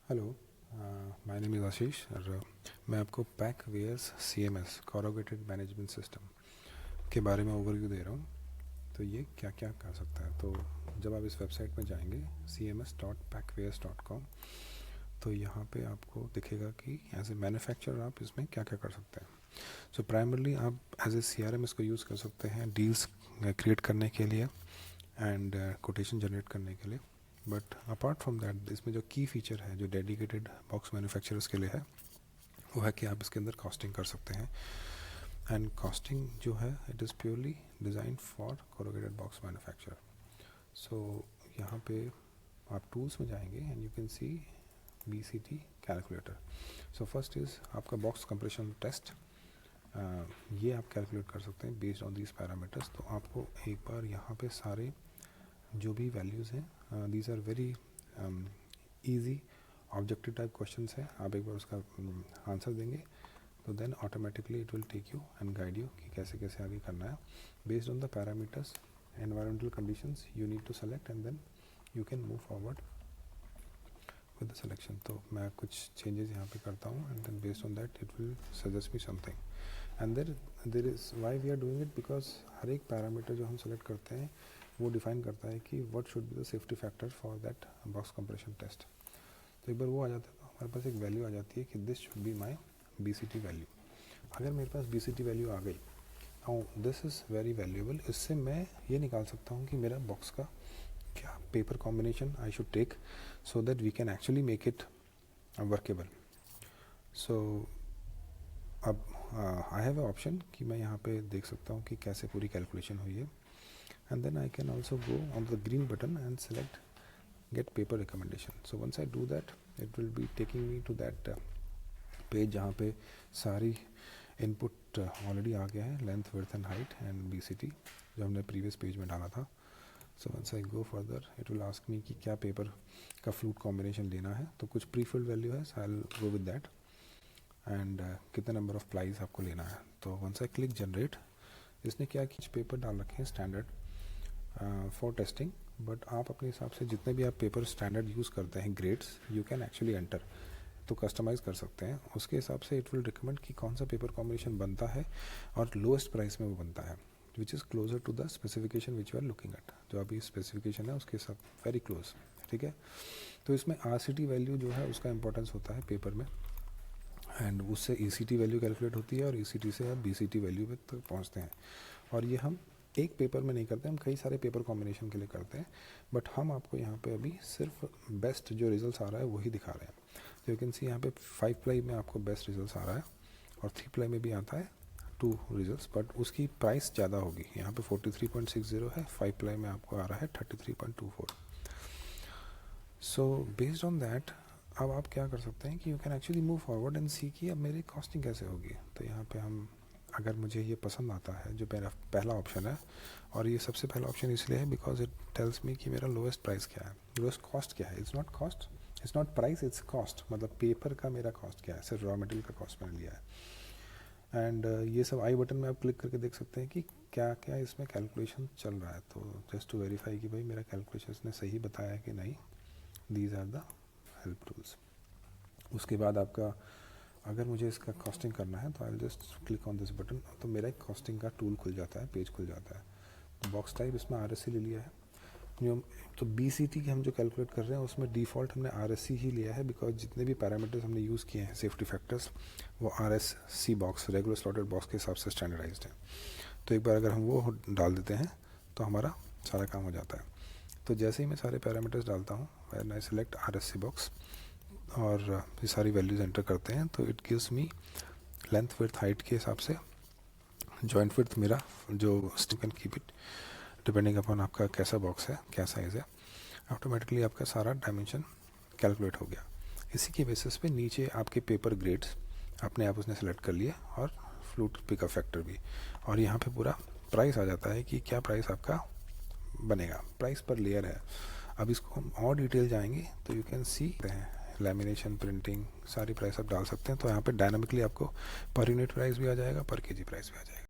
Hello, my name is आशीष और मैं आपको पैकवेयर्स CMS कॉरोगेटेड मैनेजमेंट सिस्टम के बारे में ओवरव्यू दे रहा हूँ। तो ये क्या क्या कर सकता है। तो जब आप इस वेबसाइट में जाएंगे cms.packwares.com, तो यहाँ पे आपको दिखेगा कि एज ए मैन्युफैक्चरर आप इसमें क्या क्या कर सकते हैं। सो प्राइमरली आप एज ए CRM इसको यूज़ कर सकते हैं डील्स क्रिएट करने के लिए एंड कोटेशन जनरेट करने के लिए। बट अपार्ट फ्रॉम दैट इसमें जो की फीचर है जो डेडिकेटेड बॉक्स मैन्युफैक्चरर्स के लिए है वो है कि आप इसके अंदर कॉस्टिंग कर सकते हैं। एंड कॉस्टिंग जो है it is purely design for corrugated box manufacture. So यहाँ पे आप टूल्स में जाएंगे and you can see BCT calculator. So first is आपका बॉक्स कंप्रेशन टेस्ट। ये आप कैलकुलेट कर सकते हैं बेस्ड ऑन दीज पैरामीटर्स। तो आपको एक बार यहाँ पे सारे जो भी वैल्यूज़ हैं these are very easy objective type questions हैं। आप एक बार उसका आंसर देंगे तो then automatically it will take you and guide you कि कैसे कैसे आगे करना है based on the parameters environmental conditions you need to select and then you can move forward with the selection. तो मैं कुछ चेंजेस यहाँ पे करता हूँ and then based on that it will suggest me something and there is why we are doing it because हर एक parameter जो हम सेलेक्ट करते हैं वो डिफाइन करता है कि what should be the safety factor for that box compression test. तो एक बार वो आ जाता है तो हमारे पास एक वैल्यू आ जाती है कि this should be my BCT value. अगर मेरे पास BCT वैल्यू आ गई और दिस इज़ वेरी वैल्यूएबल, इससे मैं ये निकाल सकता हूँ कि मेरा बॉक्स का क्या paper combination I should take so that we can actually make it workable. So अब आई हैव अ ऑप्शन कि मैं यहाँ पे देख सकता हूँ कि कैसे पूरी कैलकुलेशन हुई है and then I can also go on the green button and select get paper recommendation. So once I do that it will be taking me to that page जहाँ पे सारी input already आ गया है length width and height and BCT जो हमने previous page में डाला था. So once I go further it will ask me कि क्या paper का flute combination लेना है। तो कुछ pre-filled value है so I'll go with that and कितना number of plies आपको लेना है। तो once I click generate इसने क्या कुछ पेपर डाल रखे हैं स्टैंडर्ड फॉर टेस्टिंग। बट आप अपने हिसाब से जितने भी आप पेपर स्टैंडर्ड यूज़ करते हैं grades you can actually enter तो कस्टमाइज़ कर सकते हैं उसके हिसाब से। इट विल रिकमेंड कि कौन सा पेपर कॉम्बिनेशन बनता है और लोएस्ट प्राइस में वो बनता है which is closer to the specification which you are looking at. जो अभी स्पेसिफिकेशन है उसके साथ वेरी क्लोज, ठीक है। तो इसमें RCT वैल्यू जो है उसका इंपॉर्टेंस होता है पेपर में एंड उससे ECT वैल्यू कैलकुलेट होती है और ECT से आप BCT वैल्यू तक पहुँचते हैं। और ये हम एक पेपर में नहीं करते, हम कई सारे पेपर कॉम्बिनेशन के लिए करते हैं। बट हम आपको यहाँ पे अभी सिर्फ बेस्ट जो रिजल्ट्स आ रहा है वही दिखा रहे हैं। तो यू कैन सी यहाँ पे 5 प्लाई में आपको बेस्ट रिजल्ट्स आ रहा है और 3 प्लाई में भी आता है 2 रिजल्ट्स, बट उसकी प्राइस ज़्यादा होगी। यहाँ पे 43.60 है, 5 प्लाई में आपको आ रहा है 33.24। सो बेस्ड ऑन दैट अब आप क्या कर सकते हैं कि you can actually move forward and see कि अब मेरी कॉस्टिंग कैसे होगी। तो यहाँ पे हम अगर मुझे ये पसंद आता है जो मेरा पहला ऑप्शन है, और ये सबसे पहला ऑप्शन इसलिए है बिकॉज इट टेल्स मी कि मेरा लोएस्ट प्राइस क्या है, लोएस्ट कॉस्ट क्या है। It's not cost, it's not price, it's cost. मतलब पेपर का मेरा कॉस्ट क्या है, सिर्फ रॉ मटेरियल का कॉस्ट मैंने लिया है। एंड ये सब आई बटन में आप क्लिक करके देख सकते हैं कि क्या क्या इसमें कैलकुलेशन चल रहा है। तो जस्ट टू वेरीफाई कि भाई मेरा कैलकुलेशन ने सही बताया है कि नहीं, these are the help tools. उसके बाद आपका अगर मुझे इसका कॉस्टिंग करना है तो I will just click on this button, तो मेरा एक कॉस्टिंग का टूल खुल जाता है, पेज खुल जाता है। तो बॉक्स टाइप इसमें RSC ले लिया है जो, तो BCT की हम जो कैलकुलेट कर रहे हैं उसमें डिफ़ॉल्ट हमने RSC ही लिया है बिकॉज जितने भी पैरामीटर्स हमने यूज़ किए हैं सेफ्टी फैक्टर्स वो RSC box regular slotted box के हिसाब से स्टैंडर्डाइज्ड है। तो एक बार अगर हम वो डाल देते हैं तो हमारा सारा काम हो जाता है। तो जैसे ही मैं सारे पैरामीटर्स डालता हूँ when I select RSC box और ये सारी वैल्यूज़ एंटर करते हैं तो it gives me length width height के हिसाब से जॉइंट विड्थ मेरा जो you can keep it depending upon आपका कैसा बॉक्स है, क्या साइज़ है। ऑटोमेटिकली आपका सारा डायमेंशन कैलकुलेट हो गया। इसी के बेसिस पे नीचे आपके पेपर ग्रेड्स अपने आप उसने सेलेक्ट कर लिए और फ्लूट पिकअप फैक्टर भी, और यहाँ पे पूरा प्राइस आ जाता है कि क्या प्राइस आपका बनेगा, प्राइस पर लेयर है। अब इसको हम और डिटेल जाएंगे तो you can C lamination, printing, सारी प्राइस आप डाल सकते हैं। तो यहाँ पे डायनामिकली आपको पर यूनिट प्राइस भी आ जाएगा, पर केजी प्राइस भी आ जाएगा।